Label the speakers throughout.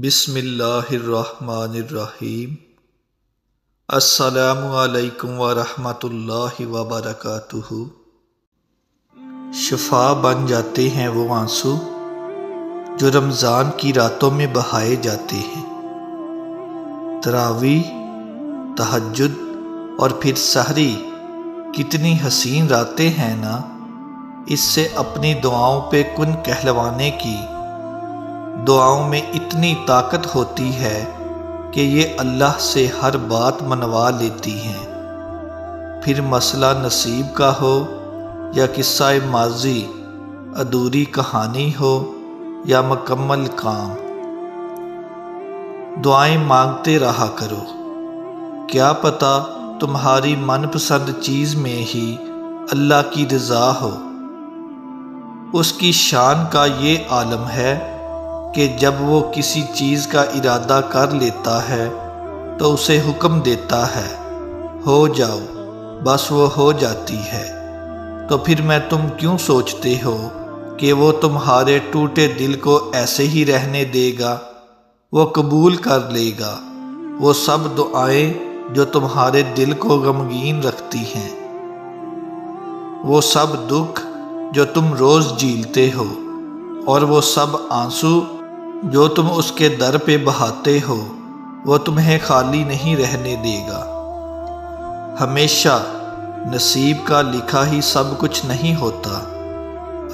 Speaker 1: بسم اللہ الرحمن الرحیم۔ السلام علیکم ورحمۃ اللہ وبرکاتہ۔ شفا بن جاتے ہیں وہ آنسو جو رمضان کی راتوں میں بہائے جاتے ہیں۔ تراویح، تہجد اور پھر سحری کتنی حسین راتیں ہیں نا۔ اس سے اپنی دعاؤں پہ کن کہلوانے کی دعاؤں میں اتنی طاقت ہوتی ہے کہ یہ اللہ سے ہر بات منوا لیتی ہیں۔ پھر مسئلہ نصیب کا ہو یا قصہ ماضی، ادھوری کہانی ہو یا مکمل کام، دعائیں مانگتے رہا کرو۔ کیا پتہ تمہاری من پسند چیز میں ہی اللہ کی رضا ہو۔ اس کی شان کا یہ عالم ہے کہ جب وہ کسی چیز کا ارادہ کر لیتا ہے تو اسے حکم دیتا ہے، ہو جاؤ، بس وہ ہو جاتی ہے۔ تو پھر میں تم کیوں سوچتے ہو کہ وہ تمہارے ٹوٹے دل کو ایسے ہی رہنے دے گا؟ وہ قبول کر لے گا وہ سب دعائیں جو تمہارے دل کو غمگین رکھتی ہیں، وہ سب دکھ جو تم روز جھیلتے ہو، اور وہ سب آنسو جو تم اس کے در پہ بہاتے ہو۔ وہ تمہیں خالی نہیں رہنے دے گا۔ ہمیشہ نصیب کا لکھا ہی سب کچھ نہیں ہوتا۔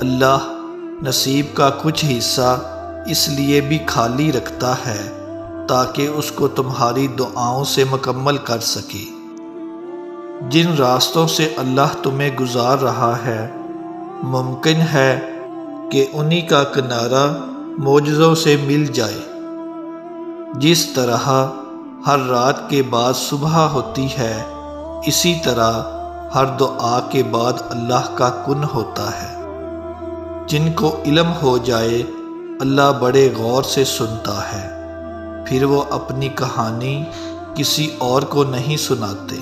Speaker 1: اللہ نصیب کا کچھ حصہ اس لیے بھی خالی رکھتا ہے تاکہ اس کو تمہاری دعاؤں سے مکمل کر سکے۔ جن راستوں سے اللہ تمہیں گزار رہا ہے، ممکن ہے کہ انہی کا کنارہ معجزوں سے مل جائے۔ جس طرح ہر رات کے بعد صبح ہوتی ہے، اسی طرح ہر دعا کے بعد اللہ کا کن ہوتا ہے۔ جن کو علم ہو جائے اللہ بڑے غور سے سنتا ہے، پھر وہ اپنی کہانی کسی اور کو نہیں سناتے۔